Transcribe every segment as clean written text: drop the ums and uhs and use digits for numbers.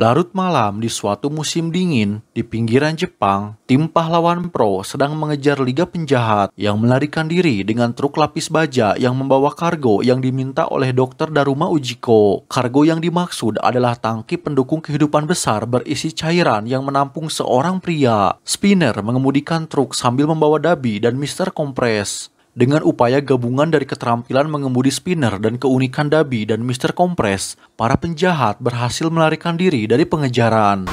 Larut malam di suatu musim dingin, di pinggiran Jepang, tim pahlawan pro sedang mengejar liga penjahat yang melarikan diri dengan truk lapis baja yang membawa kargo yang diminta oleh Dr. Daruma Ujiko. Kargo yang dimaksud adalah tangki pendukung kehidupan besar berisi cairan yang menampung seorang pria. Spinner mengemudikan truk sambil membawa Dabi dan Mr. Kompres. Dengan upaya gabungan dari keterampilan mengemudi Spinner dan keunikan Dabi dan Mr. Kompres, para penjahat berhasil melarikan diri dari pengejaran.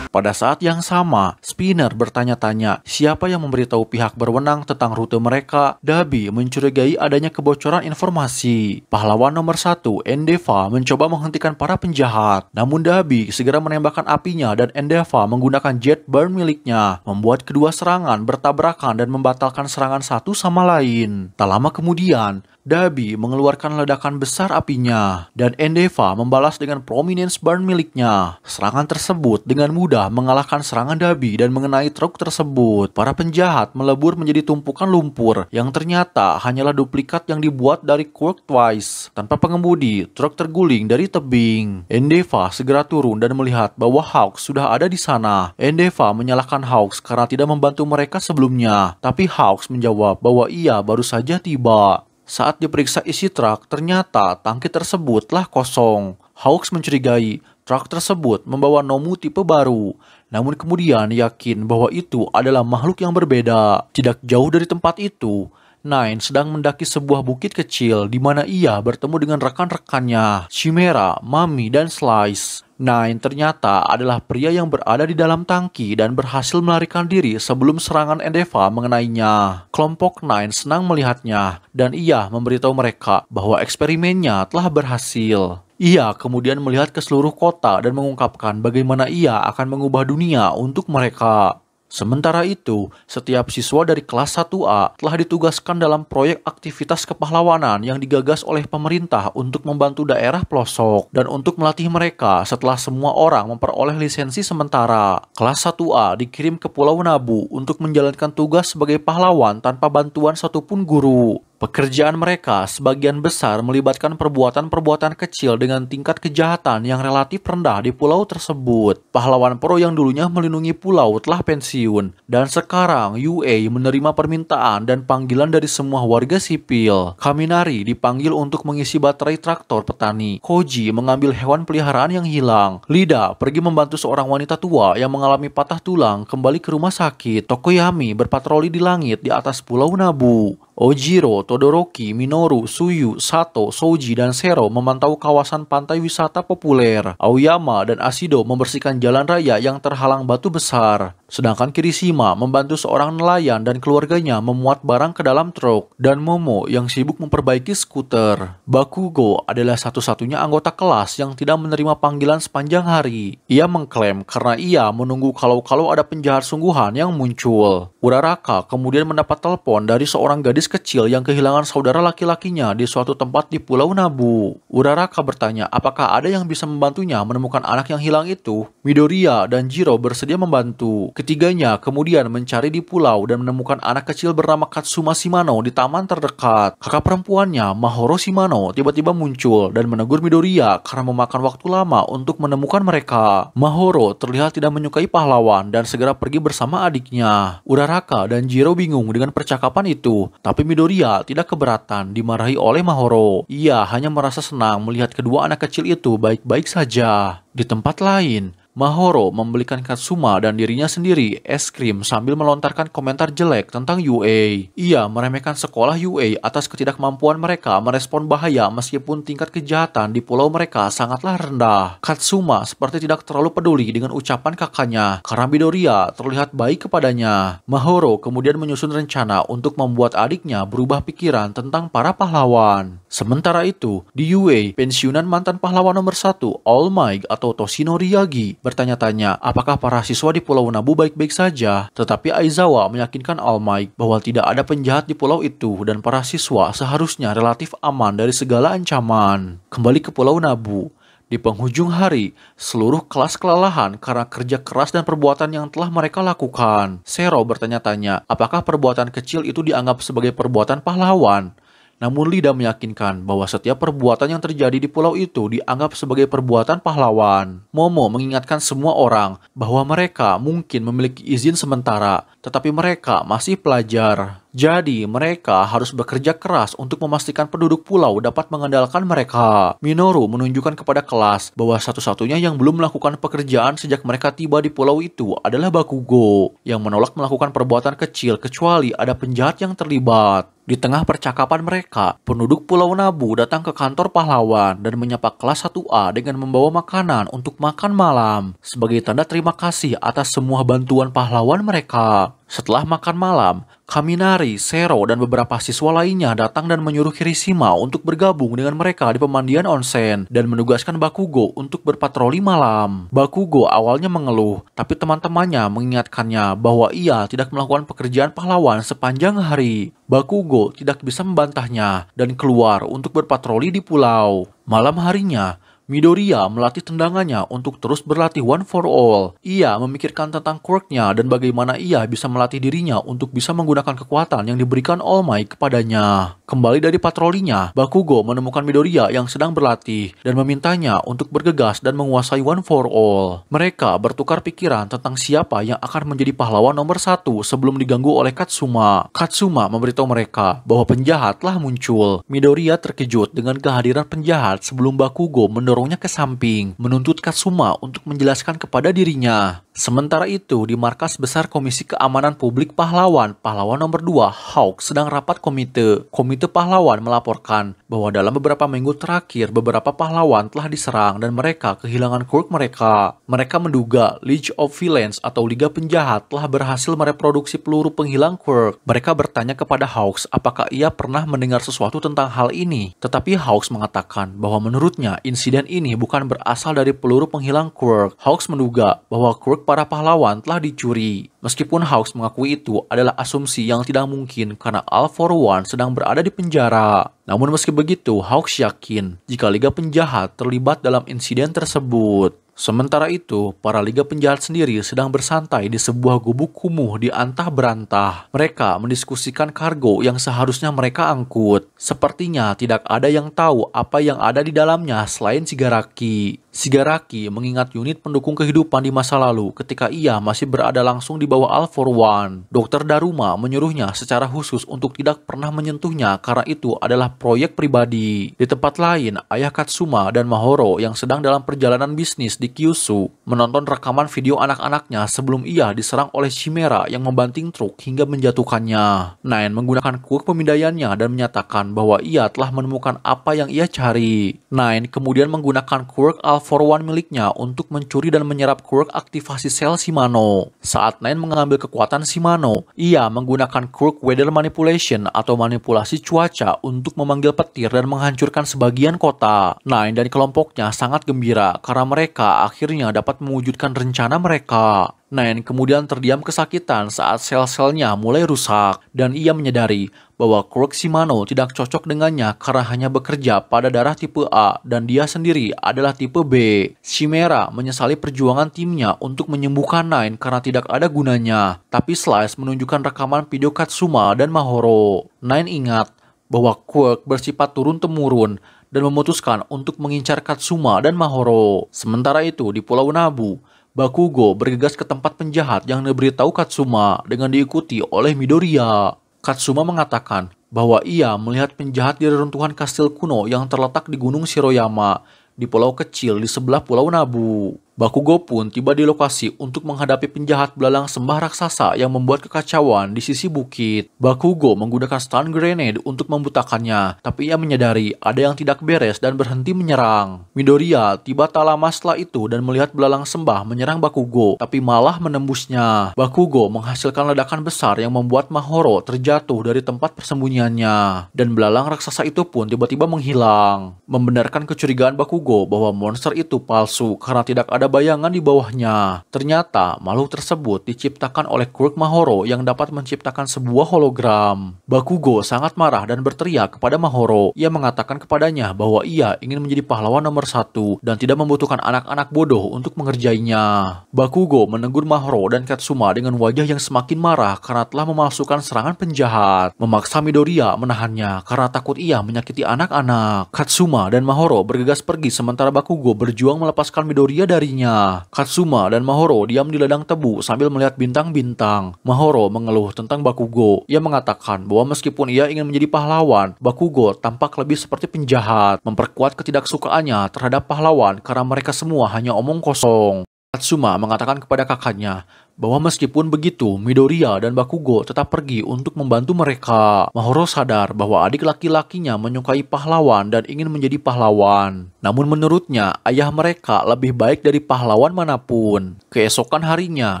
Pada saat yang sama, Spinner bertanya-tanya siapa yang memberitahu pihak berwenang tentang rute mereka. Dabi mencurigai adanya kebocoran informasi. Pahlawan nomor 1, Endeavor, mencoba menghentikan para penjahat. Namun Dabi segera menembakkan apinya dan Endeavor menggunakan jet burn miliknya, membuat kedua serangan bertabrakan dan membatalkan serangan satu sama lain. Tak lama kemudian, Dabi mengeluarkan ledakan besar apinya, dan Endeavor membalas dengan prominence burn miliknya. Serangan tersebut dengan mudah mengalahkan serangan Dabi dan mengenai truk tersebut. Para penjahat melebur menjadi tumpukan lumpur yang ternyata hanyalah duplikat yang dibuat dari Quirk Twice. Tanpa pengemudi, truk terguling dari tebing. Endeavor segera turun dan melihat bahwa Hawks sudah ada di sana. Endeavor menyalahkan Hawks karena tidak membantu mereka sebelumnya, tapi Hawks menjawab bahwa ia baru saja tiba. Saat diperiksa isi truk, ternyata tangki tersebut telah kosong. Hawks mencurigai truk tersebut membawa Nomu tipe baru, namun kemudian yakin bahwa itu adalah makhluk yang berbeda. Tidak jauh dari tempat itu, Nine sedang mendaki sebuah bukit kecil di mana ia bertemu dengan rekan-rekannya, Chimera, Mami, dan Slice. Nine ternyata adalah pria yang berada di dalam tangki dan berhasil melarikan diri sebelum serangan Endeavor mengenainya. Kelompok Nine senang melihatnya dan ia memberitahu mereka bahwa eksperimennya telah berhasil. Ia kemudian melihat ke seluruh kota dan mengungkapkan bagaimana ia akan mengubah dunia untuk mereka. Sementara itu, setiap siswa dari kelas 1A telah ditugaskan dalam proyek aktivitas kepahlawanan yang digagas oleh pemerintah untuk membantu daerah pelosok dan untuk melatih mereka setelah semua orang memperoleh lisensi sementara. Kelas 1A dikirim ke Pulau Nabu untuk menjalankan tugas sebagai pahlawan tanpa bantuan satupun guru. Pekerjaan mereka sebagian besar melibatkan perbuatan-perbuatan kecil dengan tingkat kejahatan yang relatif rendah di pulau tersebut. Pahlawan pro yang dulunya melindungi pulau telah pensiun, dan sekarang UA menerima permintaan dan panggilan dari semua warga sipil. Kaminari dipanggil untuk mengisi baterai traktor petani. Koji mengambil hewan peliharaan yang hilang. Lida pergi membantu seorang wanita tua yang mengalami patah tulang kembali ke rumah sakit. Tokoyami berpatroli di langit di atas pulau Nabu. Ojiro, Todoroki, Minoru, Suyu, Sato, Souji, dan Sero memantau kawasan pantai wisata populer. Aoyama dan Asido membersihkan jalan raya yang terhalang batu besar. Sedangkan Kirishima membantu seorang nelayan dan keluarganya memuat barang ke dalam truk. Dan Momo yang sibuk memperbaiki skuter. Bakugo adalah satu-satunya anggota kelas yang tidak menerima panggilan sepanjang hari. Ia mengklaim karena ia menunggu kalau ada penjahat sungguhan yang muncul. Uraraka kemudian mendapat telepon dari seorang gadis kecil yang kehilangan saudara laki-lakinya di suatu tempat di Pulau Nabu. Uraraka bertanya apakah ada yang bisa membantunya menemukan anak yang hilang itu. Midoriya dan Jiro bersedia membantu. Ketiganya kemudian mencari di pulau dan menemukan anak kecil bernama Katsuma Shimano di taman terdekat. Kakak perempuannya, Mahoro Shimano, tiba-tiba muncul dan menegur Midoriya karena memakan waktu lama untuk menemukan mereka. Mahoro terlihat tidak menyukai pahlawan dan segera pergi bersama adiknya. Uraraka dan Jiro bingung dengan percakapan itu, tapi Midoriya tidak keberatan dimarahi oleh Mahoro. Ia hanya merasa senang melihat kedua anak kecil itu baik-baik saja. Di tempat lain, Mahoro membelikan Katsuma dan dirinya sendiri es krim sambil melontarkan komentar jelek tentang UA. Ia meremehkan sekolah UA atas ketidakmampuan mereka merespon bahaya meskipun tingkat kejahatan di pulau mereka sangatlah rendah. Katsuma seperti tidak terlalu peduli dengan ucapan kakaknya karena Midoriya terlihat baik kepadanya. Mahoro kemudian menyusun rencana untuk membuat adiknya berubah pikiran tentang para pahlawan. Sementara itu, di UA, pensiunan mantan pahlawan nomor 1, All Might atau Toshinori Yagi, bertanya-tanya apakah para siswa di Pulau Nabu baik-baik saja. Tetapi Aizawa meyakinkan All Might bahwa tidak ada penjahat di pulau itu dan para siswa seharusnya relatif aman dari segala ancaman. Kembali ke Pulau Nabu. Di penghujung hari, seluruh kelas kelelahan karena kerja keras dan perbuatan yang telah mereka lakukan. Zero bertanya-tanya, apakah perbuatan kecil itu dianggap sebagai perbuatan pahlawan? Namun Lida meyakinkan bahwa setiap perbuatan yang terjadi di pulau itu dianggap sebagai perbuatan pahlawan. Momo mengingatkan semua orang bahwa mereka mungkin memiliki izin sementara, tetapi mereka masih pelajar. Jadi, mereka harus bekerja keras untuk memastikan penduduk pulau dapat mengandalkan mereka. Minoru menunjukkan kepada kelas bahwa satu-satunya yang belum melakukan pekerjaan sejak mereka tiba di pulau itu adalah Bakugo, yang menolak melakukan perbuatan kecil kecuali ada penjahat yang terlibat. Di tengah percakapan mereka, penduduk Pulau Nabu datang ke kantor pahlawan dan menyapa kelas 1A dengan membawa makanan untuk makan malam sebagai tanda terima kasih atas semua bantuan pahlawan mereka. Setelah makan malam, Kaminari, Zero, dan beberapa siswa lainnya datang dan menyuruh Kirishima untuk bergabung dengan mereka di pemandian onsen dan menugaskan Bakugo untuk berpatroli malam. Bakugo awalnya mengeluh, tapi teman-temannya mengingatkannya bahwa ia tidak melakukan pekerjaan pahlawan sepanjang hari. Bakugo tidak bisa membantahnya dan keluar untuk berpatroli di pulau. Malam harinya, Midoriya melatih tendangannya untuk terus berlatih one for all. Ia memikirkan tentang quirk-nya dan bagaimana ia bisa melatih dirinya untuk bisa menggunakan kekuatan yang diberikan All Might kepadanya. Kembali dari patrolinya, Bakugo menemukan Midoriya yang sedang berlatih dan memintanya untuk bergegas dan menguasai one for all. Mereka bertukar pikiran tentang siapa yang akan menjadi pahlawan nomor 1 sebelum diganggu oleh Katsuma. Katsuma memberitahu mereka bahwa penjahat telah muncul. Midoriya terkejut dengan kehadiran penjahat sebelum Bakugo mendorongnya ke samping, menuntut Katsuma untuk menjelaskan kepada dirinya. Sementara itu, di markas besar Komisi Keamanan Publik Pahlawan nomor 2, Hawk sedang rapat komite. Komite pahlawan melaporkan bahwa dalam beberapa minggu terakhir, beberapa pahlawan telah diserang dan mereka kehilangan quirk mereka. Mereka menduga League of Villains atau Liga Penjahat telah berhasil mereproduksi peluru penghilang quirk. Mereka bertanya kepada Hawks apakah ia pernah mendengar sesuatu tentang hal ini. Tetapi Hawks mengatakan bahwa menurutnya insiden ini bukan berasal dari peluru penghilang quirk. Hawks menduga bahwa quirk para pahlawan telah dicuri. Meskipun Hawks mengakui itu adalah asumsi yang tidak mungkin karena All for One sedang berada di penjara. Namun meski begitu, Hawks yakin jika Liga Penjahat terlibat dalam insiden tersebut. Sementara itu, para Liga Penjahat sendiri sedang bersantai di sebuah gubuk kumuh di antah berantah. Mereka mendiskusikan kargo yang seharusnya mereka angkut. Sepertinya tidak ada yang tahu apa yang ada di dalamnya selain Shigaraki. Shigaraki mengingat unit pendukung kehidupan di masa lalu ketika ia masih berada langsung di bawah All for One. Dr. Daruma menyuruhnya secara khusus untuk tidak pernah menyentuhnya karena itu adalah proyek pribadi. Di tempat lain, ayah Katsuma dan Mahoro yang sedang dalam perjalanan bisnis di Kyushu menonton rekaman video anak-anaknya sebelum ia diserang oleh Chimera yang membanting truk hingga menjatuhkannya. Nine menggunakan quirk pemindaiannya dan menyatakan bahwa ia telah menemukan apa yang ia cari. Nine kemudian menggunakan quirk All for One miliknya untuk mencuri dan menyerap quirk aktivasi sel Shimano. Saat Nine mengambil kekuatan Shimano, ia menggunakan quirk Weather Manipulation atau manipulasi cuaca untuk memanggil petir dan menghancurkan sebagian kota. Nine dan kelompoknya sangat gembira karena mereka akhirnya dapat mewujudkan rencana mereka. Nine kemudian terdiam kesakitan saat sel-selnya mulai rusak dan ia menyadari bahwa quirk Shimano tidak cocok dengannya karena hanya bekerja pada darah tipe A dan dia sendiri adalah tipe B. Chimera menyesali perjuangan timnya untuk menyembuhkan Nine karena tidak ada gunanya, tapi Slice menunjukkan rekaman video Katsuma dan Mahoro. Nine ingat bahwa quirk bersifat turun-temurun dan memutuskan untuk mengincar Katsuma dan Mahoro. Sementara itu, di Pulau Nabu, Bakugo bergegas ke tempat penjahat yang diberitahu Katsuma dengan diikuti oleh Midoriya. Katsuma mengatakan bahwa ia melihat penjahat di reruntuhan kastil kuno yang terletak di Gunung Shiroyama, di pulau kecil di sebelah Pulau Nabu. Bakugo pun tiba di lokasi untuk menghadapi penjahat belalang sembah raksasa yang membuat kekacauan di sisi bukit. Bakugo menggunakan stun grenade untuk membutakannya, tapi ia menyadari ada yang tidak beres dan berhenti menyerang. Midoriya tiba tak lama setelah itu dan melihat belalang sembah menyerang Bakugo, tapi malah menembusnya. Bakugo menghasilkan ledakan besar yang membuat Mahoro terjatuh dari tempat persembunyiannya, dan belalang raksasa itu pun tiba-tiba menghilang. Membenarkan kecurigaan Bakugo bahwa monster itu palsu karena tidak ada pada bayangan di bawahnya. Ternyata makhluk tersebut diciptakan oleh quirk Mahoro yang dapat menciptakan sebuah hologram. Bakugo sangat marah dan berteriak kepada Mahoro. Ia mengatakan kepadanya bahwa ia ingin menjadi pahlawan nomor 1 dan tidak membutuhkan anak-anak bodoh untuk mengerjainya. Bakugo menegur Mahoro dan Katsuma dengan wajah yang semakin marah karena telah memalsukan serangan penjahat. Memaksa Midoriya menahannya karena takut ia menyakiti anak-anak. Katsuma dan Mahoro bergegas pergi sementara Bakugo berjuang melepaskan Midoriya darinya. Katsuma dan Mahoro diam di ladang tebu sambil melihat bintang-bintang. Mahoro mengeluh tentang Bakugo. Ia mengatakan bahwa meskipun ia ingin menjadi pahlawan, Bakugo tampak lebih seperti penjahat, memperkuat ketidaksukaannya terhadap pahlawan karena mereka semua hanya omong kosong. Katsuma mengatakan kepada kakaknya bahwa meskipun begitu, Midoriya dan Bakugo tetap pergi untuk membantu mereka. Mahoro sadar bahwa adik laki-lakinya menyukai pahlawan dan ingin menjadi pahlawan. Namun menurutnya, ayah mereka lebih baik dari pahlawan manapun. Keesokan harinya,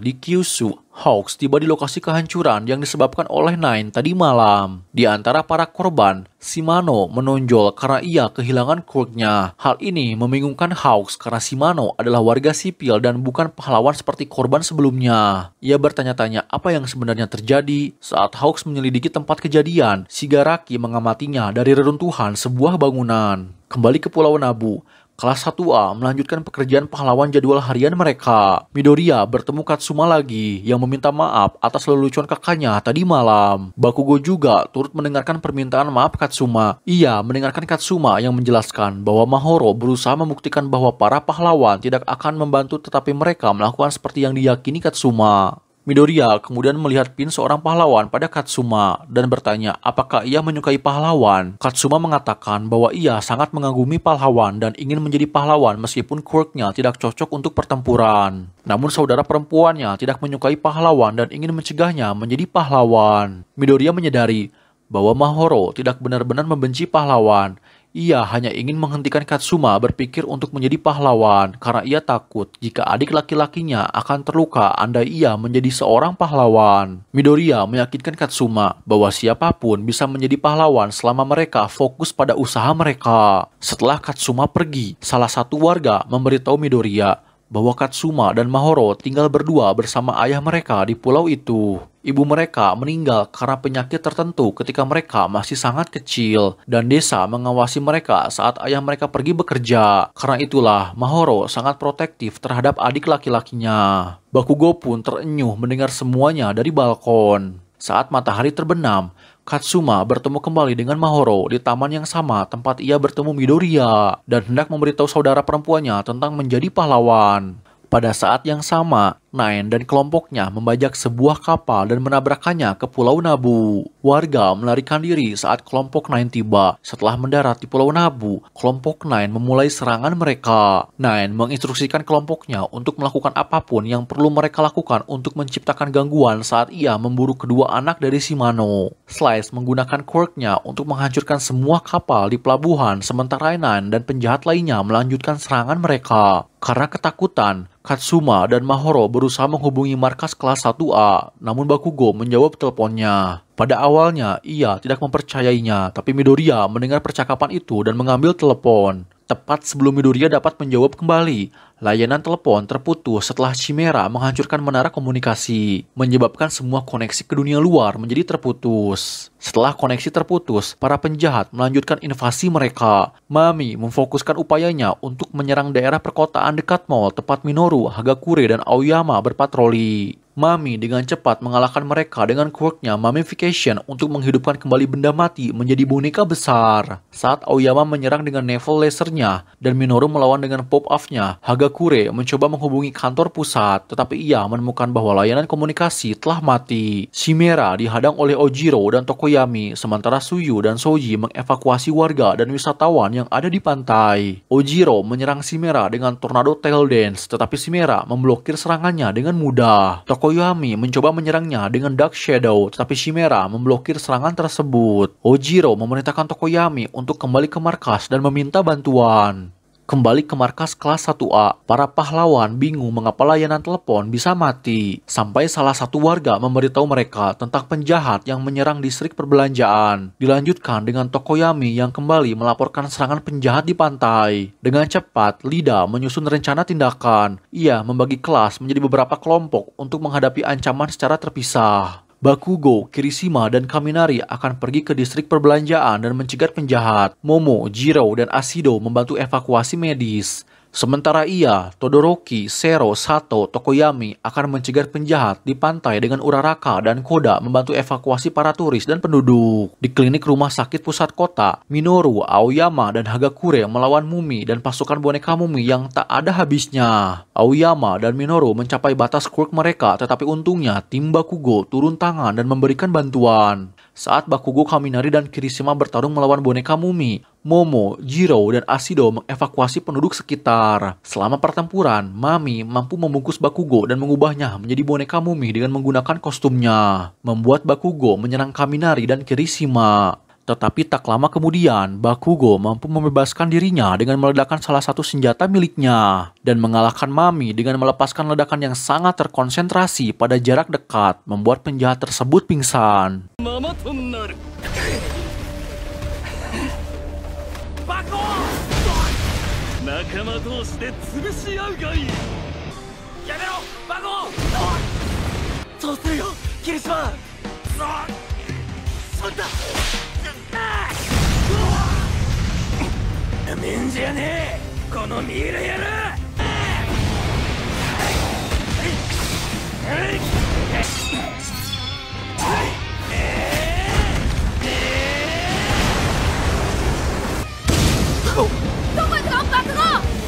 di Kyushu, Hawks tiba di lokasi kehancuran yang disebabkan oleh Nine tadi malam. Di antara para korban, Shimano menonjol karena ia kehilangan quirknya. Hal ini membingungkan Hawks karena Shimano adalah warga sipil dan bukan pahlawan seperti korban sebelumnya. Ia bertanya-tanya apa yang sebenarnya terjadi. Saat Hawks menyelidiki tempat kejadian, Shigaraki mengamatinya dari reruntuhan sebuah bangunan. Kembali ke Pulau Nabu, Kelas 1A melanjutkan pekerjaan pahlawan jadwal harian mereka. Midoriya bertemu Katsuma lagi yang meminta maaf atas lelucon kakaknya tadi malam. Bakugo juga turut mendengarkan permintaan maaf Katsuma. Ia mendengarkan Katsuma yang menjelaskan bahwa Mahoro berusaha membuktikan bahwa para pahlawan tidak akan membantu tetapi mereka melakukan seperti yang diyakini Katsuma. Midoriya kemudian melihat pin seorang pahlawan pada Katsuma dan bertanya apakah ia menyukai pahlawan. Katsuma mengatakan bahwa ia sangat mengagumi pahlawan dan ingin menjadi pahlawan meskipun quirknya tidak cocok untuk pertempuran. Namun saudara perempuannya tidak menyukai pahlawan dan ingin mencegahnya menjadi pahlawan. Midoriya menyadari bahwa Mahoro tidak benar-benar membenci pahlawan. Ia hanya ingin menghentikan Katsuma berpikir untuk menjadi pahlawan karena ia takut jika adik laki-lakinya akan terluka andai ia menjadi seorang pahlawan. Midoriya meyakinkan Katsuma bahwa siapapun bisa menjadi pahlawan selama mereka fokus pada usaha mereka. Setelah Katsuma pergi, salah satu warga memberitahu Midoriya bahwa Katsuma dan Mahoro tinggal berdua bersama ayah mereka di pulau itu. Ibu mereka meninggal karena penyakit tertentu ketika mereka masih sangat kecil, dan desa mengawasi mereka saat ayah mereka pergi bekerja. Karena itulah, Mahoro sangat protektif terhadap adik laki-lakinya. Bakugo pun terenyuh mendengar semuanya dari balkon. Saat matahari terbenam, Katsuma bertemu kembali dengan Mahoro di taman yang sama tempat ia bertemu Midoriya dan hendak memberitahu saudara perempuannya tentang menjadi pahlawan. Pada saat yang sama, Nine dan kelompoknya membajak sebuah kapal dan menabrakannya ke Pulau Nabu. Warga melarikan diri saat kelompok Nine tiba. Setelah mendarat di Pulau Nabu, kelompok Nine memulai serangan mereka. Nine menginstruksikan kelompoknya untuk melakukan apapun yang perlu mereka lakukan untuk menciptakan gangguan saat ia memburu kedua anak dari Shimano. Slice menggunakan quirknya untuk menghancurkan semua kapal di pelabuhan, sementara Nine dan penjahat lainnya melanjutkan serangan mereka. Karena ketakutan, Katsuma dan Mahoro berusaha menghubungi markas kelas 1A, namun Bakugo menjawab teleponnya. Pada awalnya, ia tidak mempercayainya, tapi Midoriya mendengar percakapan itu dan mengambil telepon. Tepat sebelum Midoriya dapat menjawab kembali, layanan telepon terputus setelah Chimera menghancurkan menara komunikasi, menyebabkan semua koneksi ke dunia luar menjadi terputus. Setelah koneksi terputus, para penjahat melanjutkan invasi mereka. Mami memfokuskan upayanya untuk menyerang daerah perkotaan dekat mall tempat Minoru, Hagakure, dan Aoyama berpatroli. Mami dengan cepat mengalahkan mereka dengan quirknya Mamification untuk menghidupkan kembali benda mati menjadi boneka besar. Saat Aoyama menyerang dengan naval lasernya dan Minoru melawan dengan pop-off-nya, Hagakure mencoba menghubungi kantor pusat, tetapi ia menemukan bahwa layanan komunikasi telah mati. Chimera dihadang oleh Ojiro dan Tokoyami, sementara Suyu dan Soji mengevakuasi warga dan wisatawan yang ada di pantai. Ojiro menyerang Chimera dengan tornado tail dance, tetapi Chimera memblokir serangannya dengan mudah. Tokoyami mencoba menyerangnya dengan Dark Shadow, tetapi Chimera memblokir serangan tersebut. Ojiro memerintahkan Tokoyami untuk kembali ke markas dan meminta bantuan. Kembali ke markas kelas 1A, para pahlawan bingung mengapa layanan telepon bisa mati. Sampai salah satu warga memberitahu mereka tentang penjahat yang menyerang distrik perbelanjaan. Dilanjutkan dengan Tokoyami yang kembali melaporkan serangan penjahat di pantai. Dengan cepat, Lida menyusun rencana tindakan. Ia membagi kelas menjadi beberapa kelompok untuk menghadapi ancaman secara terpisah. Bakugo, Kirishima, dan Kaminari akan pergi ke distrik perbelanjaan dan mencegat penjahat. Momo, Jiro, dan Ashido membantu evakuasi medis. Sementara ia, Todoroki, Sero, Sato, Tokoyami akan mencegat penjahat di pantai dengan Uraraka dan Koda membantu evakuasi para turis dan penduduk. Di klinik rumah sakit pusat kota, Minoru, Aoyama, dan Hagakure melawan mumi dan pasukan boneka mumi yang tak ada habisnya. Aoyama dan Minoru mencapai batas quirk mereka, tetapi untungnya tim Bakugo turun tangan dan memberikan bantuan. Saat Bakugo, Kaminari, dan Kirishima bertarung melawan boneka mumi, Momo, Jiro, dan Ashido mengevakuasi penduduk sekitar. Selama pertempuran, Mami mampu membungkus Bakugo dan mengubahnya menjadi boneka mumi dengan menggunakan kostumnya, membuat Bakugo menyerang Kaminari dan Kirishima. Tetapi tak lama kemudian, Bakugo mampu membebaskan dirinya dengan meledakkan salah satu senjata miliknya dan mengalahkan Mami dengan melepaskan ledakan yang sangat terkonsentrasi pada jarak dekat, membuat penjahat tersebut pingsan.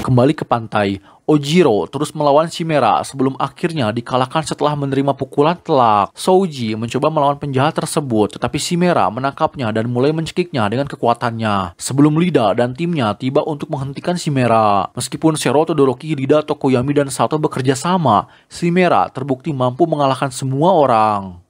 Kembali ke pantai, Ojiro terus melawan Chimera sebelum akhirnya dikalahkan setelah menerima pukulan telak. Souji mencoba melawan penjahat tersebut, tetapi Chimera menangkapnya dan mulai mencekiknya dengan kekuatannya. Sebelum Lida dan timnya tiba untuk menghentikan Chimera. Meskipun Sero, Todoroki, Lida, Tokoyami, dan Sato bekerja sama, Chimera terbukti mampu mengalahkan semua orang.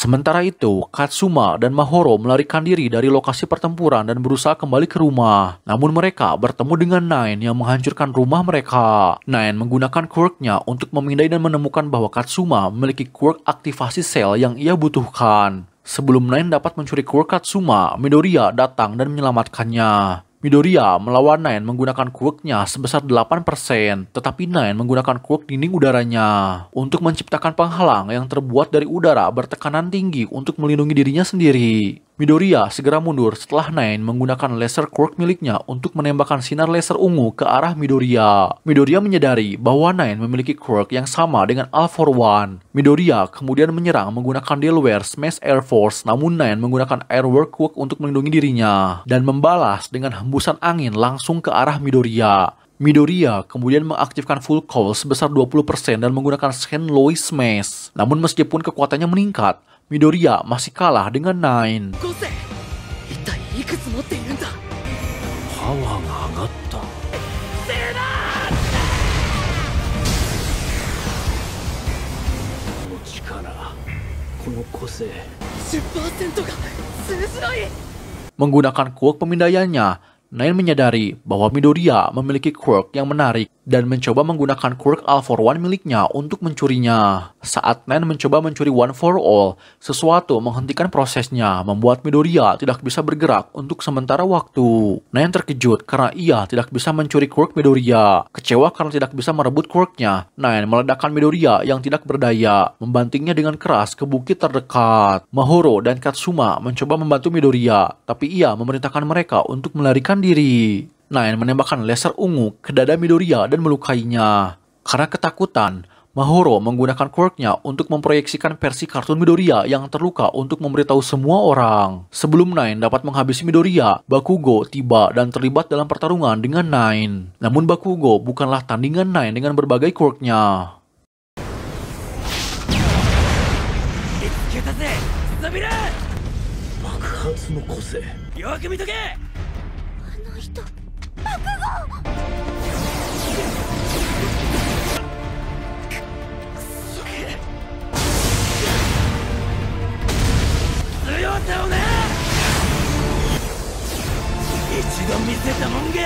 Sementara itu, Katsuma dan Mahoro melarikan diri dari lokasi pertempuran dan berusaha kembali ke rumah. Namun mereka bertemu dengan Nine yang menghancurkan rumah mereka. Nine menggunakan quirk-nya untuk memindai dan menemukan bahwa Katsuma memiliki quirk aktivasi sel yang ia butuhkan. Sebelum Nine dapat mencuri quirk Katsuma, Midoriya datang dan menyelamatkannya. Midoriya melawan Nine menggunakan quirk-nya sebesar 8%, tetapi Nine menggunakan quirk dinding udaranya untuk menciptakan penghalang yang terbuat dari udara bertekanan tinggi untuk melindungi dirinya sendiri. Midoriya segera mundur setelah Nine menggunakan laser quirk miliknya untuk menembakkan sinar laser ungu ke arah Midoriya. Midoriya menyadari bahwa Nine memiliki quirk yang sama dengan All for One. Midoriya kemudian menyerang menggunakan Delaware Smash Air Force, namun Nine menggunakan Airwork quirk untuk melindungi dirinya dan membalas dengan hembusan angin langsung ke arah Midoriya. Midoriya kemudian mengaktifkan full call sebesar 20% dan menggunakan Shen Loi Smash. Namun meskipun kekuatannya meningkat, Midoriya masih kalah dengan Nine. Menggunakan quirk pemindaiannya, Nine menyadari bahwa Midoriya memiliki quirk yang menarik dan mencoba menggunakan quirk All for One miliknya untuk mencurinya. Saat Nine mencoba mencuri One for All, sesuatu menghentikan prosesnya, membuat Midoriya tidak bisa bergerak untuk sementara waktu. Nine terkejut karena ia tidak bisa mencuri quirk Midoriya. Kecewa karena tidak bisa merebut quirknya, Nine meledakkan Midoriya yang tidak berdaya, membantingnya dengan keras ke bukit terdekat. Mahoro dan Katsuma mencoba membantu Midoriya, tapi ia memerintahkan mereka untuk melarikan diri. Nine menembakkan laser ungu ke dada Midoriya dan melukainya. Karena ketakutan, Mahoro menggunakan quirk-nya untuk memproyeksikan versi kartun Midoriya yang terluka untuk memberitahu semua orang. Sebelum Nine dapat menghabisi Midoriya, Bakugo tiba dan terlibat dalam pertarungan dengan Nine. Namun Bakugo bukanlah tandingan Nine dengan berbagai quirk-nya. の個性。よく見とけ。あの人、爆豪。強さをね。一度見せたもんげ。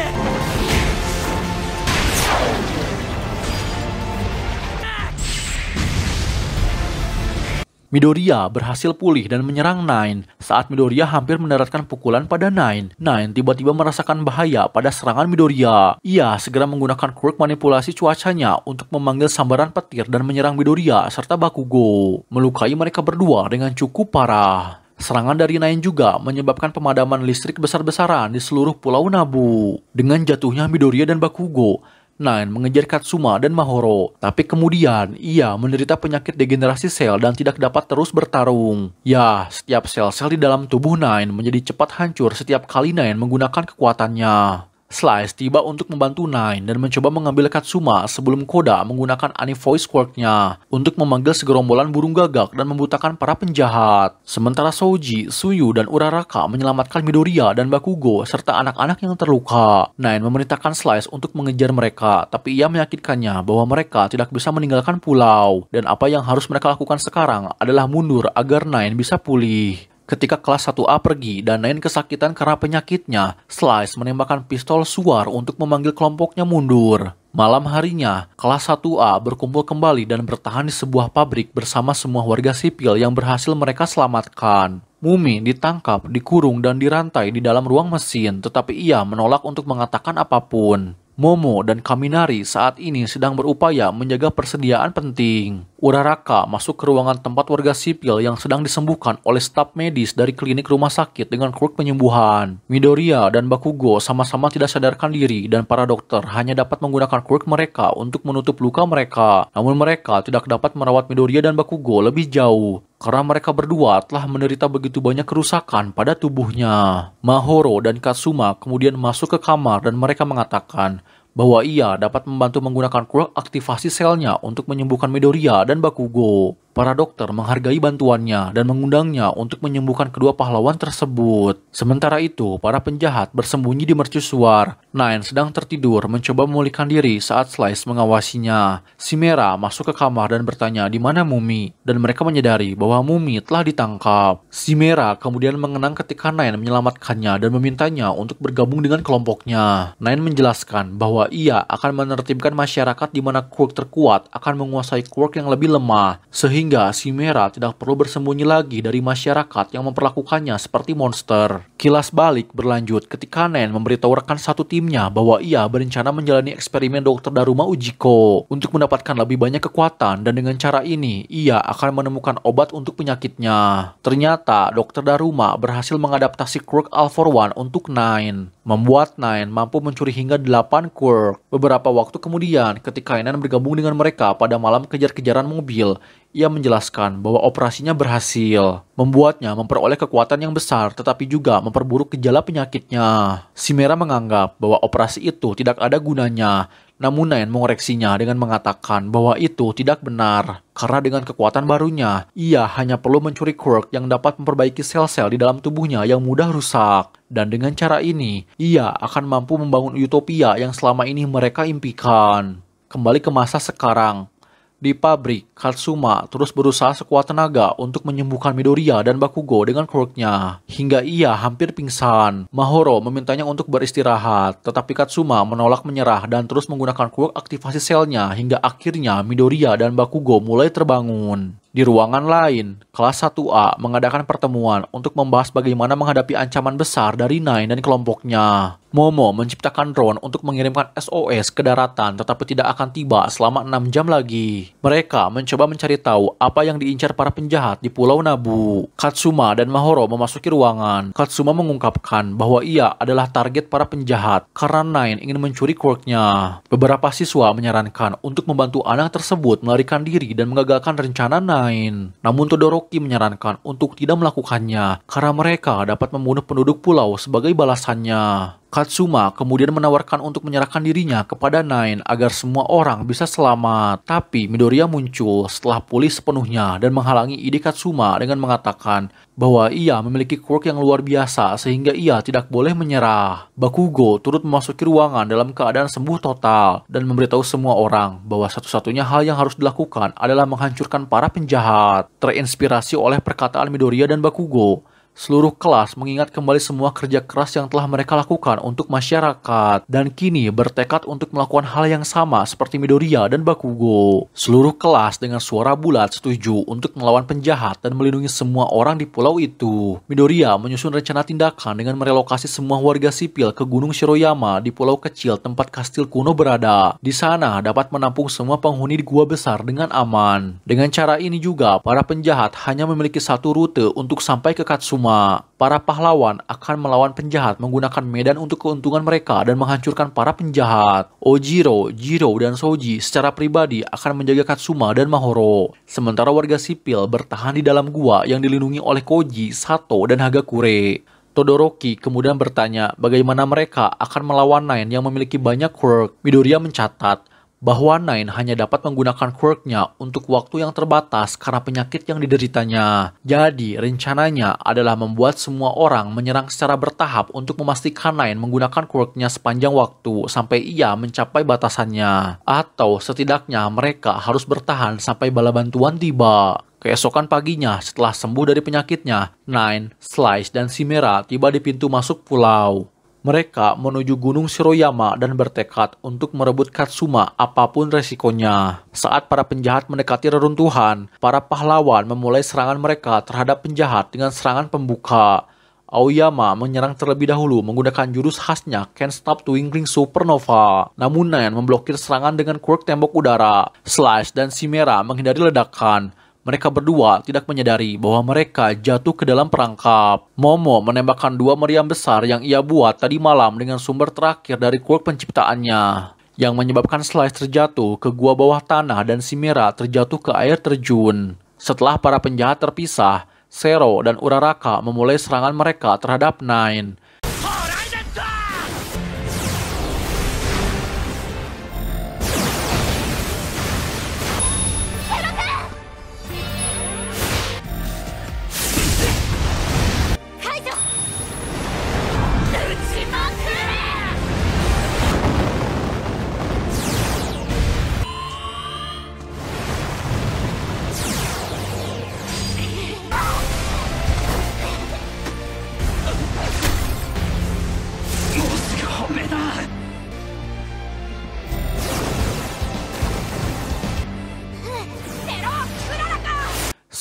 Midoriya berhasil pulih dan menyerang Nine. Saat Midoriya hampir mendaratkan pukulan pada Nine, Nine tiba-tiba merasakan bahaya pada serangan Midoriya. Ia segera menggunakan quirk manipulasi cuacanya untuk memanggil sambaran petir dan menyerang Midoriya serta Bakugo, melukai mereka berdua dengan cukup parah. Serangan dari Nine juga menyebabkan pemadaman listrik besar-besaran di seluruh pulau Nabu. Dengan jatuhnya Midoriya dan Bakugo, Nine mengejar Katsuma dan Mahoro, tapi kemudian ia menderita penyakit degenerasi sel dan tidak dapat terus bertarung. Ya, setiap sel-sel di dalam tubuh Nine menjadi cepat hancur setiap kali Nine menggunakan kekuatannya. Slice tiba untuk membantu Nine dan mencoba mengambil Katsuma sebelum Koda menggunakan Ani-Voice Quirk-nya untuk memanggil segerombolan burung gagak dan membutakan para penjahat. Sementara Souji, Suyu, dan Uraraka menyelamatkan Midoriya dan Bakugo serta anak-anak yang terluka. Nine memerintahkan Slice untuk mengejar mereka, tapi ia meyakinkannya bahwa mereka tidak bisa meninggalkan pulau dan apa yang harus mereka lakukan sekarang adalah mundur agar Nine bisa pulih. Ketika kelas 1A pergi dan Nine kesakitan karena penyakitnya, Slice menembakkan pistol suar untuk memanggil kelompoknya mundur. Malam harinya, kelas 1A berkumpul kembali dan bertahan di sebuah pabrik bersama semua warga sipil yang berhasil mereka selamatkan. Mumi ditangkap, dikurung, dan dirantai di dalam ruang mesin, tetapi ia menolak untuk mengatakan apapun. Momo dan Kaminari saat ini sedang berupaya menjaga persediaan penting. Uraraka masuk ke ruangan tempat warga sipil yang sedang disembuhkan oleh staf medis dari klinik rumah sakit dengan quirk penyembuhan. Midoriya dan Bakugo sama-sama tidak sadarkan diri dan para dokter hanya dapat menggunakan quirk mereka untuk menutup luka mereka. Namun mereka tidak dapat merawat Midoriya dan Bakugo lebih jauh karena mereka berdua telah menderita begitu banyak kerusakan pada tubuhnya. Mahoro dan Katsuma kemudian masuk ke kamar dan mereka mengatakan bahwa ia dapat membantu menggunakan quirk aktivasi selnya untuk menyembuhkan Midoriya dan Bakugo. Para dokter menghargai bantuannya dan mengundangnya untuk menyembuhkan kedua pahlawan tersebut. Sementara itu, para penjahat bersembunyi di mercusuar. Nine sedang tertidur mencoba memulihkan diri saat Slice mengawasinya. Chimera masuk ke kamar dan bertanya di mana Mumi, dan mereka menyadari bahwa Mumi telah ditangkap. Chimera kemudian mengenang ketika Nine menyelamatkannya dan memintanya untuk bergabung dengan kelompoknya. Nine menjelaskan bahwa ia akan menertibkan masyarakat di mana quirk terkuat akan menguasai quirk yang lebih lemah, sehingga Chimera tidak perlu bersembunyi lagi dari masyarakat yang memperlakukannya seperti monster. Kilas balik berlanjut ketika Nen memberitahu rekan satu timnya bahwa ia berencana menjalani eksperimen Dr. Daruma Ujiko untuk mendapatkan lebih banyak kekuatan, dan dengan cara ini ia akan menemukan obat untuk penyakitnya. Ternyata Dr. Daruma berhasil mengadaptasi quirk All for One untuk Nine, membuat Nine mampu mencuri hingga 8 quirk. Beberapa waktu kemudian, ketika Nine bergabung dengan mereka pada malam kejar-kejaran mobil, ia menjelaskan bahwa operasinya berhasil, membuatnya memperoleh kekuatan yang besar tetapi juga memperburuk gejala penyakitnya. Chimera menganggap bahwa operasi itu tidak ada gunanya, namun Nine mengoreksinya dengan mengatakan bahwa itu tidak benar, karena dengan kekuatan barunya, ia hanya perlu mencuri quirk yang dapat memperbaiki sel-sel di dalam tubuhnya yang mudah rusak. Dan dengan cara ini, ia akan mampu membangun utopia yang selama ini mereka impikan. Kembali ke masa sekarang. Di pabrik, Katsuma terus berusaha sekuat tenaga untuk menyembuhkan Midoriya dan Bakugo dengan quirknya, hingga ia hampir pingsan. Mahoro memintanya untuk beristirahat, tetapi Katsuma menolak menyerah dan terus menggunakan quirk aktivasi selnya hingga akhirnya Midoriya dan Bakugo mulai terbangun. Di ruangan lain, kelas 1A mengadakan pertemuan untuk membahas bagaimana menghadapi ancaman besar dari Nine dan kelompoknya. Momo menciptakan drone untuk mengirimkan SOS ke daratan tetapi tidak akan tiba selama 6 jam lagi. Mereka mencoba mencari tahu apa yang diincar para penjahat di Pulau Nabu. Katsuma dan Mahoro memasuki ruangan. Katsuma mengungkapkan bahwa ia adalah target para penjahat karena Nine ingin mencuri quirknya. Beberapa siswa menyarankan untuk membantu anak tersebut melarikan diri dan mengagalkan rencana Nine. Namun Todoroki menyarankan untuk tidak melakukannya karena mereka dapat membunuh penduduk pulau sebagai balasannya. Katsuma kemudian menawarkan untuk menyerahkan dirinya kepada Nine agar semua orang bisa selamat. Tapi Midoriya muncul setelah pulih sepenuhnya dan menghalangi ide Katsuma dengan mengatakan bahwa ia memiliki quirk yang luar biasa sehingga ia tidak boleh menyerah. Bakugo turut memasuki ruangan dalam keadaan sembuh total dan memberitahu semua orang bahwa satu-satunya hal yang harus dilakukan adalah menghancurkan para penjahat. Terinspirasi oleh perkataan Midoriya dan Bakugo, seluruh kelas mengingat kembali semua kerja keras yang telah mereka lakukan untuk masyarakat dan kini bertekad untuk melakukan hal yang sama seperti Midoriya dan Bakugo. Seluruh kelas dengan suara bulat setuju untuk melawan penjahat dan melindungi semua orang di pulau itu. Midoriya menyusun rencana tindakan dengan merelokasi semua warga sipil ke Gunung Shiroyama di pulau kecil tempat kastil kuno berada. Di sana dapat menampung semua penghuni di gua besar dengan aman. Dengan cara ini juga, para penjahat hanya memiliki satu rute untuk sampai ke Katsuma. Para pahlawan akan melawan penjahat menggunakan medan untuk keuntungan mereka dan menghancurkan para penjahat. Ojiro, Jiro, dan Soji secara pribadi akan menjaga Katsuma dan Mahoro. Sementara warga sipil bertahan di dalam gua yang dilindungi oleh Koji, Sato, dan Hagakure. Todoroki kemudian bertanya bagaimana mereka akan melawan Nine yang memiliki banyak quirk. Midoriya mencatat bahwa Nine hanya dapat menggunakan quirknya untuk waktu yang terbatas karena penyakit yang dideritanya. Jadi, rencananya adalah membuat semua orang menyerang secara bertahap untuk memastikan Nine menggunakan quirknya sepanjang waktu sampai ia mencapai batasannya. Atau setidaknya mereka harus bertahan sampai bala bantuan tiba. Keesokan paginya, setelah sembuh dari penyakitnya, Nine, Slice, dan Chimera tiba di pintu masuk pulau. Mereka menuju Gunung Shiroyama dan bertekad untuk merebut Katsuma apapun resikonya. Saat para penjahat mendekati reruntuhan, para pahlawan memulai serangan mereka terhadap penjahat dengan serangan pembuka. Aoyama menyerang terlebih dahulu menggunakan jurus khasnya Can't Stop Twinkling Supernova. Namun Nine memblokir serangan dengan quirk tembok udara. Slice dan Chimera menghindari ledakan. Mereka berdua tidak menyadari bahwa mereka jatuh ke dalam perangkap. Momo menembakkan 2 meriam besar yang ia buat tadi malam dengan sumber terakhir dari quirk penciptaannya, yang menyebabkan Slice terjatuh ke gua bawah tanah dan Chimera terjatuh ke air terjun. Setelah para penjahat terpisah, Zero dan Uraraka memulai serangan mereka terhadap Nine.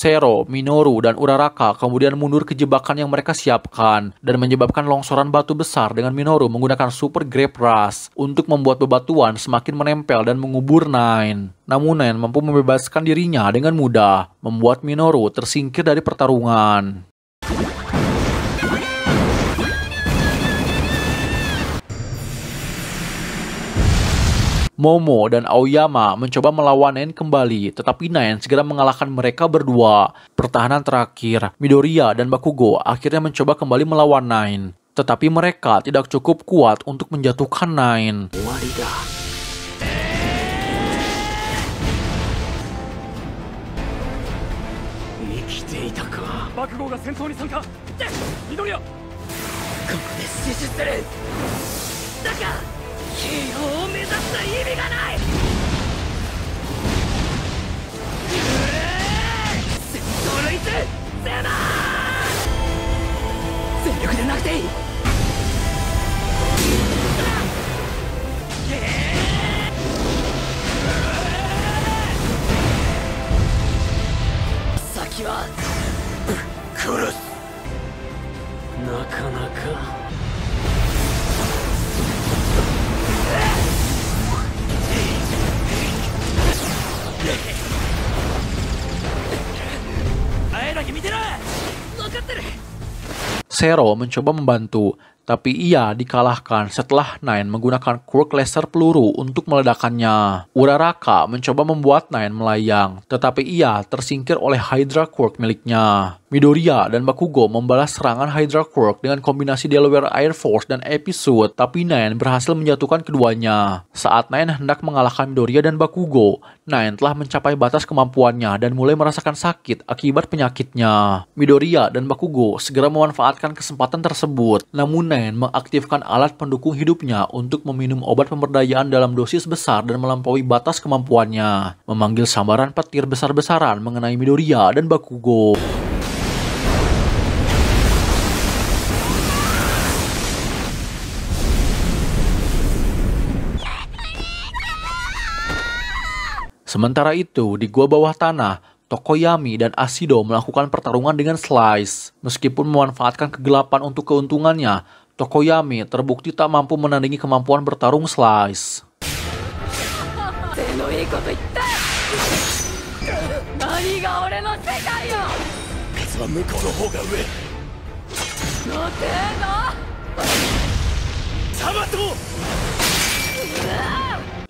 Zero, Minoru, dan Uraraka kemudian mundur ke jebakan yang mereka siapkan dan menyebabkan longsoran batu besar dengan Minoru menggunakan Super Grape Rush untuk membuat bebatuan semakin menempel dan mengubur Nine. Namun Nine mampu membebaskan dirinya dengan mudah, membuat Minoru tersingkir dari pertarungan. Momo dan Aoyama mencoba melawan Nine kembali, tetapi Nine segera mengalahkan mereka berdua. Pertahanan terakhir, Midoriya dan Bakugo akhirnya mencoba kembali melawan Nine, tetapi mereka tidak cukup kuat untuk menjatuhkan Nine. Zero mencoba membantu, tapi ia dikalahkan setelah Nine menggunakan quirk laser peluru untuk meledakannya. Uraraka mencoba membuat Nine melayang, tetapi ia tersingkir oleh Hydra quirk miliknya. Midoriya dan Bakugo membalas serangan Hydra Quirk dengan kombinasi Delaware Air Force dan Episode, tapi Nine berhasil menjatuhkan keduanya. Saat Nine hendak mengalahkan Midoriya dan Bakugo, Nine telah mencapai batas kemampuannya dan mulai merasakan sakit akibat penyakitnya. Midoriya dan Bakugo segera memanfaatkan kesempatan tersebut, namun Nine mengaktifkan alat pendukung hidupnya untuk meminum obat pemberdayaan dalam dosis besar dan melampaui batas kemampuannya, memanggil sambaran petir besar-besaran mengenai Midoriya dan Bakugo. Sementara itu, di gua bawah tanah, Tokoyami dan Ashido melakukan pertarungan dengan Slice. Meskipun memanfaatkan kegelapan untuk keuntungannya, Tokoyami terbukti tak mampu menandingi kemampuan bertarung Slice.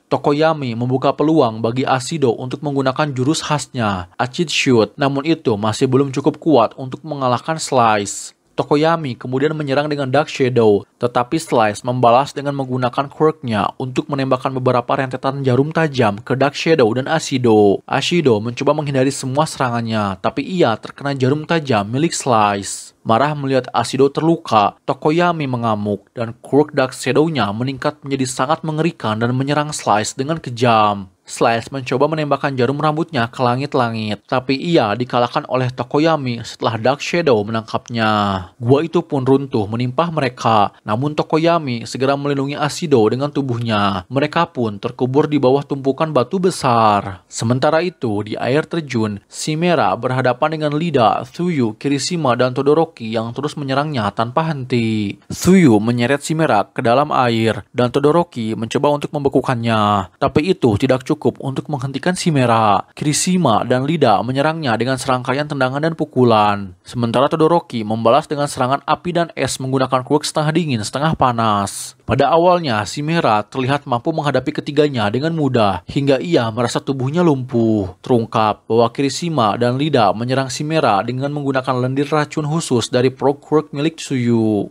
Tokoyami membuka peluang bagi Ashido untuk menggunakan jurus khasnya, Acid Shoot, namun itu masih belum cukup kuat untuk mengalahkan Slice. Tokoyami kemudian menyerang dengan Dark Shadow, tetapi Slice membalas dengan menggunakan quirk-nya untuk menembakkan beberapa rentetan jarum tajam ke Dark Shadow dan Ashido. Ashido mencoba menghindari semua serangannya, tapi ia terkena jarum tajam milik Slice. Marah melihat Ashido terluka, Tokoyami mengamuk dan quirk Dark Shadow-nya meningkat menjadi sangat mengerikan dan menyerang Slice dengan kejam. Slice mencoba menembakkan jarum rambutnya ke langit-langit, tapi ia dikalahkan oleh Tokoyami setelah Dark Shadow menangkapnya. Gua itu pun runtuh menimpa mereka, namun Tokoyami segera melindungi Ashido dengan tubuhnya. Mereka pun terkubur di bawah tumpukan batu besar. Sementara itu, di air terjun, Chimera berhadapan dengan Lida, Tsuyu, Kirishima, dan Todoroki yang terus menyerangnya tanpa henti. Tsuyu menyeret Chimera ke dalam air, dan Todoroki mencoba untuk membekukannya, tapi itu tidak cukup untuk menghentikan Chimera. Kirishima dan Lida menyerangnya dengan serangkaian tendangan dan pukulan. Sementara Todoroki membalas dengan serangan api dan es menggunakan quirk setengah dingin setengah panas. Pada awalnya, Chimera terlihat mampu menghadapi ketiganya dengan mudah, hingga ia merasa tubuhnya lumpuh. Terungkap bahwa Kirishima dan Lida menyerang Chimera dengan menggunakan lendir racun khusus dari Pro Quirk milik Tsuyu.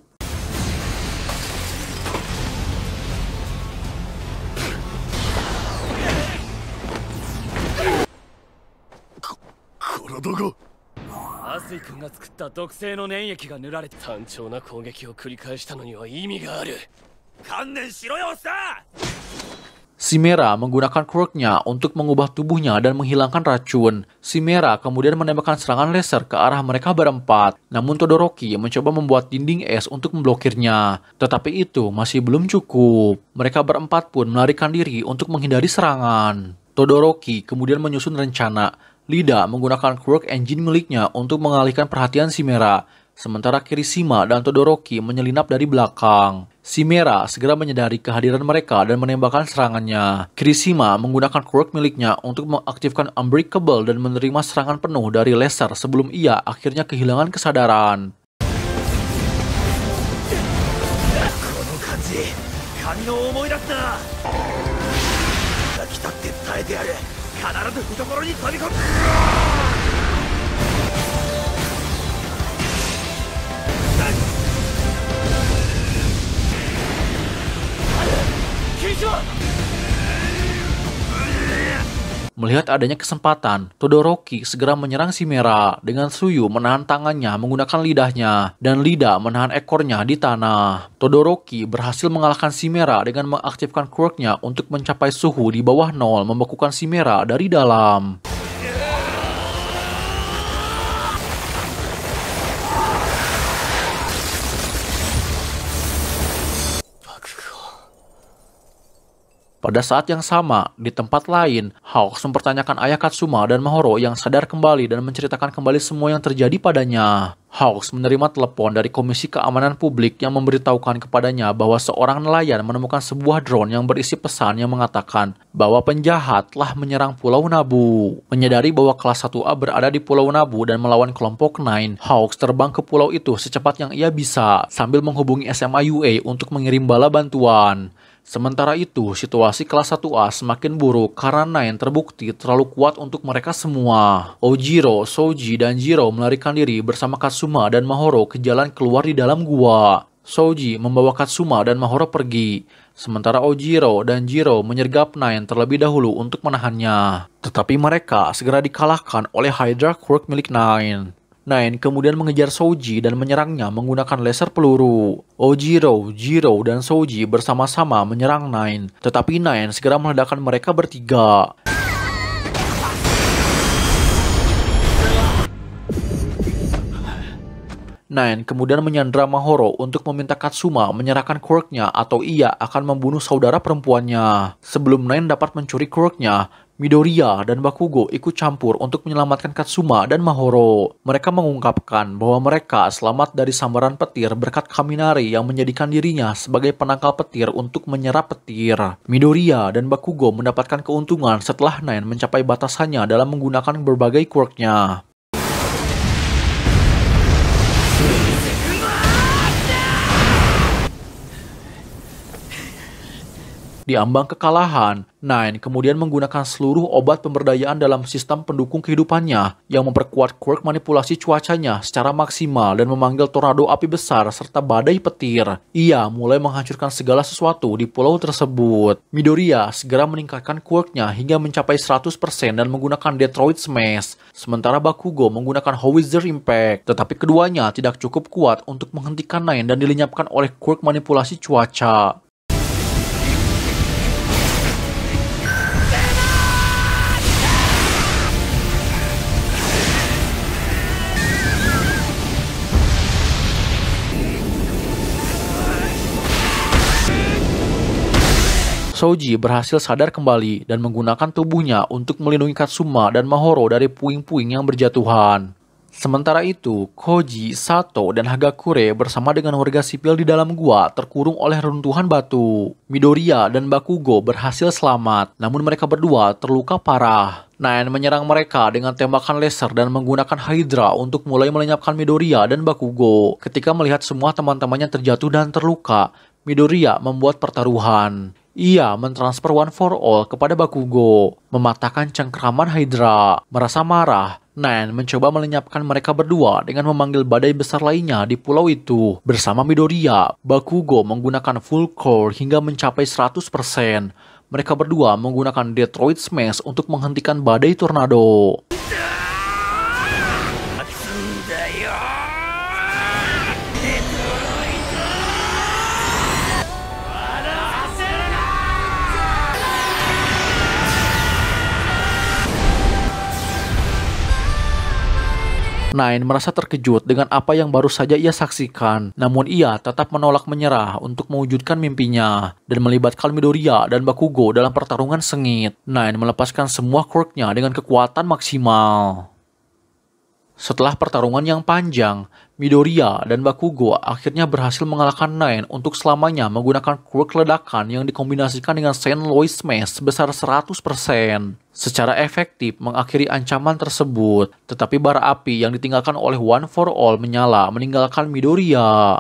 Chimera menggunakan quirk-nya untuk mengubah tubuhnya dan menghilangkan racun. Chimera kemudian menembakkan serangan laser ke arah mereka berempat. Namun Todoroki mencoba membuat dinding es untuk memblokirnya. Tetapi itu masih belum cukup. Mereka berempat pun melarikan diri untuk menghindari serangan. Todoroki kemudian menyusun rencana. Lida menggunakan quirk engine miliknya untuk mengalihkan perhatian Chimera, sementara Kirishima dan Todoroki menyelinap dari belakang. Chimera segera menyadari kehadiran mereka dan menembakkan serangannya. Kirishima menggunakan quirk miliknya untuk mengaktifkan Unbreakable dan menerima serangan penuh dari laser sebelum ia akhirnya kehilangan kesadaran. Melihat adanya kesempatan, Todoroki segera menyerang Chimera dengan Tsuyu menahan tangannya menggunakan lidahnya dan Lida menahan ekornya di tanah. Todoroki berhasil mengalahkan Chimera dengan mengaktifkan quirk-nya untuk mencapai suhu di bawah 0, membekukan Chimera dari dalam. Pada saat yang sama, di tempat lain, Hawks mempertanyakan ayah Katsuma dan Mahoro yang sadar kembali dan menceritakan kembali semua yang terjadi padanya. Hawks menerima telepon dari Komisi Keamanan Publik yang memberitahukan kepadanya bahwa seorang nelayan menemukan sebuah drone yang berisi pesan yang mengatakan bahwa penjahat telah menyerang Pulau Nabu. Menyadari bahwa kelas 1A berada di Pulau Nabu dan melawan kelompok Nine, Hawks terbang ke pulau itu secepat yang ia bisa sambil menghubungi SMA UA untuk mengirim bala bantuan. Sementara itu, situasi kelas 1A semakin buruk karena Nine terbukti terlalu kuat untuk mereka semua. Ojiro, Soji, dan Jiro melarikan diri bersama Katsuma dan Mahoro ke jalan keluar di dalam gua. Soji membawa Katsuma dan Mahoro pergi, sementara Ojiro dan Jiro menyergap Nine terlebih dahulu untuk menahannya. Tetapi mereka segera dikalahkan oleh Hydra Quirk milik Nine. Nine kemudian mengejar Soji dan menyerangnya menggunakan laser peluru. Ojiro, Jiro, dan Soji bersama-sama menyerang Nine, tetapi Nine segera meledakkan mereka bertiga. Nine kemudian menyandra Mahoro untuk meminta Katsuma menyerahkan quirk-nya atau ia akan membunuh saudara perempuannya. Sebelum Nine dapat mencuri quirk-nya, Midoriya dan Bakugo ikut campur untuk menyelamatkan Katsuma dan Mahoro. Mereka mengungkapkan bahwa mereka selamat dari sambaran petir berkat Kaminari yang menjadikan dirinya sebagai penangkal petir untuk menyerap petir. Midoriya dan Bakugo mendapatkan keuntungan setelah Nine mencapai batasannya dalam menggunakan berbagai quirk-nya. Di ambang kekalahan, Nine kemudian menggunakan seluruh obat pemberdayaan dalam sistem pendukung kehidupannya yang memperkuat quirk manipulasi cuacanya secara maksimal dan memanggil tornado api besar serta badai petir. Ia mulai menghancurkan segala sesuatu di pulau tersebut. Midoriya segera meningkatkan quirk-nya hingga mencapai 100% dan menggunakan Detroit Smash, sementara Bakugo menggunakan Howitzer Impact. Tetapi keduanya tidak cukup kuat untuk menghentikan Nine dan dilenyapkan oleh quirk manipulasi cuaca. Soji berhasil sadar kembali dan menggunakan tubuhnya untuk melindungi Katsuma dan Mahoro dari puing-puing yang berjatuhan. Sementara itu, Koji, Sato, dan Hagakure bersama dengan warga sipil di dalam gua terkurung oleh runtuhan batu. Midoriya dan Bakugo berhasil selamat, namun mereka berdua terluka parah. Nine menyerang mereka dengan tembakan laser dan menggunakan Hydra untuk mulai melenyapkan Midoriya dan Bakugo. Ketika melihat semua teman-temannya terjatuh dan terluka, Midoriya membuat pertaruhan. Ia mentransfer One for All kepada Bakugo, mematahkan cengkeraman Hydra. Merasa marah, Nine mencoba melenyapkan mereka berdua dengan memanggil badai besar lainnya di pulau itu. Bersama Midoriya, Bakugo menggunakan full core hingga mencapai 100%. Mereka berdua menggunakan Detroit Smash untuk menghentikan badai tornado. Nine merasa terkejut dengan apa yang baru saja ia saksikan, namun ia tetap menolak menyerah untuk mewujudkan mimpinya dan melibatkan Midoriya dan Bakugo dalam pertarungan sengit. Nine melepaskan semua quirk-nya dengan kekuatan maksimal. Setelah pertarungan yang panjang, Midoriya dan Bakugo akhirnya berhasil mengalahkan Nine untuk selamanya menggunakan quirk ledakan yang dikombinasikan dengan Saint Louis Smash sebesar 100%. Secara efektif mengakhiri ancaman tersebut, tetapi bara api yang ditinggalkan oleh One for All menyala meninggalkan Midoriya.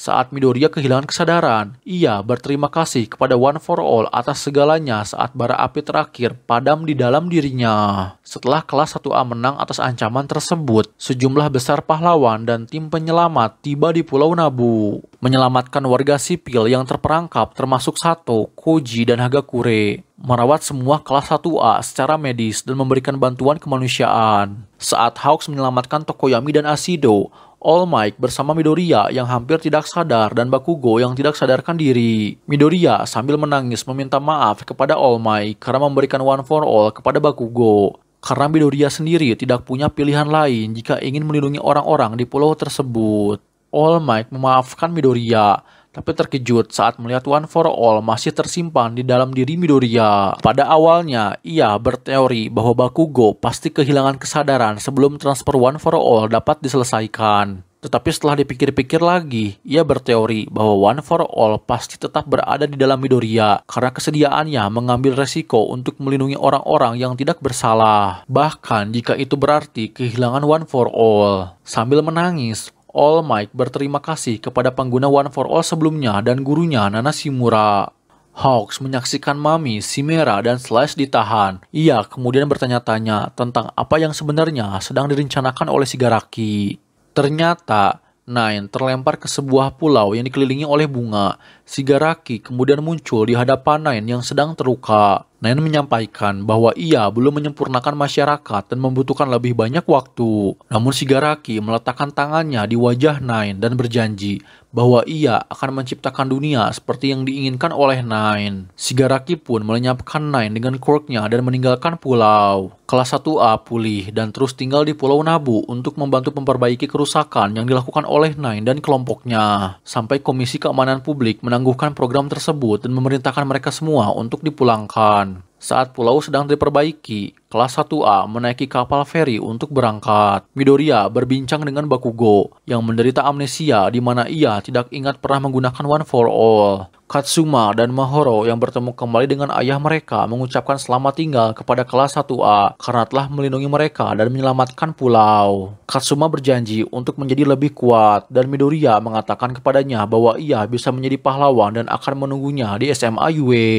Saat Midoriya kehilangan kesadaran, ia berterima kasih kepada One for All atas segalanya saat bara api terakhir padam di dalam dirinya. Setelah kelas 1A menang atas ancaman tersebut, sejumlah besar pahlawan dan tim penyelamat tiba di Pulau Nabu, menyelamatkan warga sipil yang terperangkap termasuk Sato, Koji, dan Hagakure, merawat semua kelas 1A secara medis dan memberikan bantuan kemanusiaan. Saat Hawks menyelamatkan Tokoyami dan Ashido, All Might bersama Midoriya yang hampir tidak sadar dan Bakugo yang tidak sadarkan diri. Midoriya sambil menangis meminta maaf kepada All Might karena memberikan One for All kepada Bakugo. Karena Midoriya sendiri tidak punya pilihan lain jika ingin melindungi orang-orang di pulau tersebut. All Might memaafkan Midoriya, tapi terkejut saat melihat One for All masih tersimpan di dalam diri Midoriya. Pada awalnya, ia berteori bahwa Bakugo pasti kehilangan kesadaran sebelum transfer One for All dapat diselesaikan. Tetapi setelah dipikir-pikir lagi, ia berteori bahwa One for All pasti tetap berada di dalam Midoriya karena kesediaannya mengambil resiko untuk melindungi orang-orang yang tidak bersalah. Bahkan jika itu berarti kehilangan One for All. Sambil menangis, All Might berterima kasih kepada pengguna One for All sebelumnya dan gurunya Nana Shimura. Hawks menyaksikan Mami, Chimera, dan Slash ditahan. Ia kemudian bertanya-tanya tentang apa yang sebenarnya sedang direncanakan oleh Shigaraki. Ternyata, Nine terlempar ke sebuah pulau yang dikelilingi oleh bunga. Shigaraki kemudian muncul di hadapan Nine yang sedang terluka. Nine menyampaikan bahwa ia belum menyempurnakan masyarakat dan membutuhkan lebih banyak waktu. Namun Shigaraki meletakkan tangannya di wajah Nine dan berjanji bahwa ia akan menciptakan dunia seperti yang diinginkan oleh Nine. Shigaraki pun melenyapkan Nine dengan quirk-nya dan meninggalkan pulau. Kelas 1A pulih dan terus tinggal di Pulau Nabu untuk membantu memperbaiki kerusakan yang dilakukan oleh Nine dan kelompoknya. Sampai Komisi Keamanan Publik menangguhkan program tersebut dan memerintahkan mereka semua untuk dipulangkan. Saat pulau sedang diperbaiki, kelas 1A menaiki kapal feri untuk berangkat. Midoriya berbincang dengan Bakugo yang menderita amnesia di mana ia tidak ingat pernah menggunakan One for All. Katsuma dan Mahoro yang bertemu kembali dengan ayah mereka mengucapkan selamat tinggal kepada kelas 1A karena telah melindungi mereka dan menyelamatkan pulau. Katsuma berjanji untuk menjadi lebih kuat dan Midoriya mengatakan kepadanya bahwa ia bisa menjadi pahlawan dan akan menunggunya di SMA UA.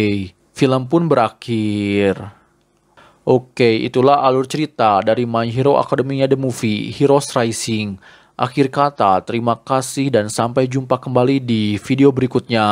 Film pun berakhir. Oke, itulah alur cerita dari My Hero Academia The Movie, Heroes Rising. Akhir kata, terima kasih dan sampai jumpa kembali di video berikutnya.